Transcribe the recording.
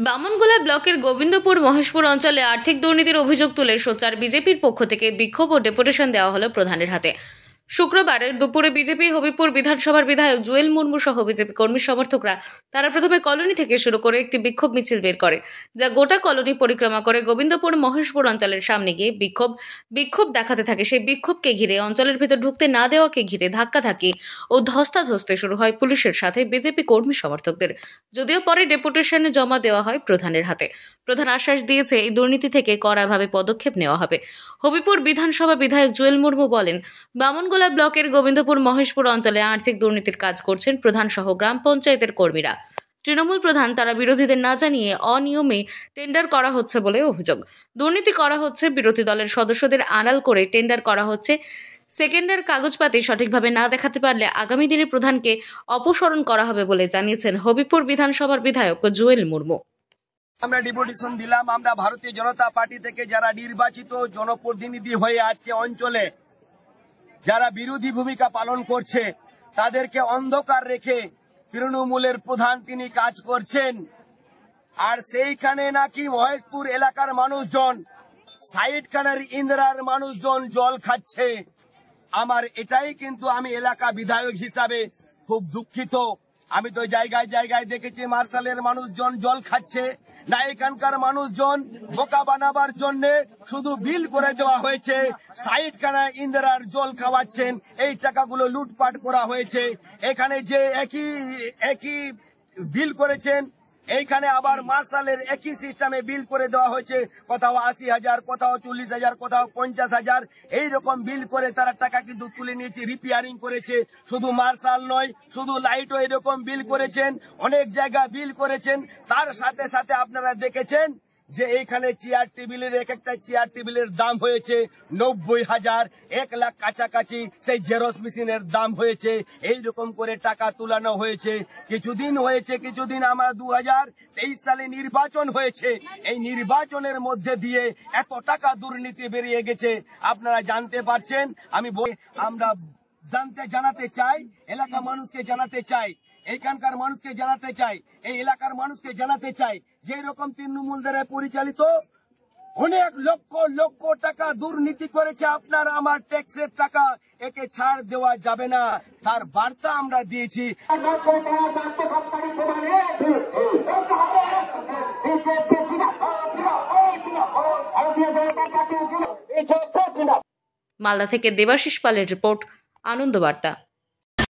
বামনগোলা ব্লকের গোবিন্দপুর মহেশপুর অঞ্চলে আর্থিক দুর্নীতির অভিযোগ তুলে সোচ্চার বিজেপির পক্ষ থেকে বিক্ষোভ ও ডেপুটেশন দেওয়া হলো প্রধানের হাতে। শুক্রবার দুপুরে বিজেপি হবিপুর বিধানসভার বিধায়ক জুয়েল মুর্মু সহ বিজেপি কর্মী সমর্থকরা তারা প্রথমে কলোনি থেকে শুরু করে একটি বিক্ষোভ মিছিল বের করে, যা গোটা কলোনি পরিক্রমা করে গোবিন্দপুর মহেশপুর অঞ্চলের সামনে গিয়ে বিক্ষোভ দেখাতে থাকে। সেই বিক্ষোভকে ঘিরে অঞ্চলের ভিতর ঢুকতে না দেওয়াকে ঘিরে ধাক্কাধাক্কি ও ধস্তাধস্তি শুরু হয় পুলিশের সাথে বিজেপি কর্মী সমর্থকদের। যদিও পরে ডেপুটেশন জমা দেওয়া হয় প্রধানের হাতে। প্রধান আশ্বাস দিয়েছে এই দুর্নীতি থেকে কড়াভাবে পদক্ষেপ নেওয়া হবে। হবিপুর বিধানসভা বিধায়ক জুয়েল মুর্মু বলেন, বামনগোলা ব্লকের গোবিন্দপুর মহেশপুর অঞ্চলে আর্থিক দুর্নীতির কাজ করছেন প্রধান সহ গ্রাম পঞ্চায়েতের কর্মীরা। তৃণমূল প্রধান তারা বিরোধীদের না জানিয়ে অনিয়মে টেন্ডার করা হচ্ছে বলে অভিযোগ। দুর্নীতি করা হচ্ছে, বিরোধী দলের সদস্যদের আড়াল করে টেন্ডার করা হচ্ছে। সেকেন্ডার কাগজপাতি সঠিকভাবে না দেখাতে পারলে আগামী দিনে প্রধানকে অপসারণ করা হবে বলে জানিয়েছেন হবিপুর বিধানসভার বিধায়ক জুয়েল মুর্মু। আমরা ডেপুটেশন দিলাম, আমরা ভারতীয় জনতা পার্টি থেকে যারা নির্বাচিত জনপ্রতিনিধি হয়ে আজকে অঞ্চলে যারা বিরোধী ভূমিকা পালন করছে তাদেরকে অন্ধকার রেখে তৃণমূলের প্রধান তিনি কাজ করছেন। আর সেইখানে নাকি মহেশপুর এলাকার মানুষজন, সাইডখানের ইন্দিরার মানুষজন জল খাচ্ছে। আমার এটাই কিন্তু আমি এলাকা বিধায়ক হিসাবে খুব দুঃখিত। আমি তো জায়গায় জায়গায় দেখেছি মার্শালের মানুষজন জল খাচ্ছে না, এখানকার মানুষজন বোকা বানাবার জন্য শুধু বিল করে দেওয়া হয়েছে, সাইডখানে ইন্দিরার জল খাওয়াচ্ছেন, এই টাকাগুলো লুটপাট করা হয়েছে। এখানে যে একই বিল করেছেন, এইখানে আবার মার্শালের একই সিস্টেমে বিল করে দেওয়া হয়েছে, কোথাও 80,000, কোথাও 40,000, কোথাও 50,000, এইরকম বিল করে তারা টাকা কিন্তু তুলে নিয়েছে, রিপেয়ারিং করেছে। শুধু মার্শাল নয়, শুধু লাইটও এরকম বিল করেছেন, অনেক জায়গা বিল করেছেন। তার সাথে সাথে আপনারা দেখেছেন যে এইখানে চেয়ার টেবিলের এক একটা চেয়ার টেবিলের দাম হয়েছে 90,000, 1 লাখ কাছাকাছি সেই জেরক্স মেশিনের দাম হয়েছে। এইরকম করে টাকা তুলানো হয়েছে। কিছুদিন আমরা 2023 সালে নির্বাচন হয়েছে, এই নির্বাচনের মধ্যে দিয়ে এত টাকা দুর্নীতি বেরিয়ে গেছে আপনারা জানতে পারছেন। আমরা জানাতে চাই, এলাকা মানুষকে জানাতে চাই, এইখানকার মানুষকে জানাতে চাই, এই এলাকার মানুষকে জানাতে চাই যে এরকম তৃণমূল দ্বারা পরিচালিত অনেক লক্ষ লক্ষ টাকা দুর্নীতি করেছে আপনার আমার ট্যাক্সের টাকা, একে ছাড় দেওয়া যাবে না। তার বার্তা আমরা দিয়েছি। মালদা থেকে দেবাশিস পালের রিপোর্ট, আনন্দ বার্তা।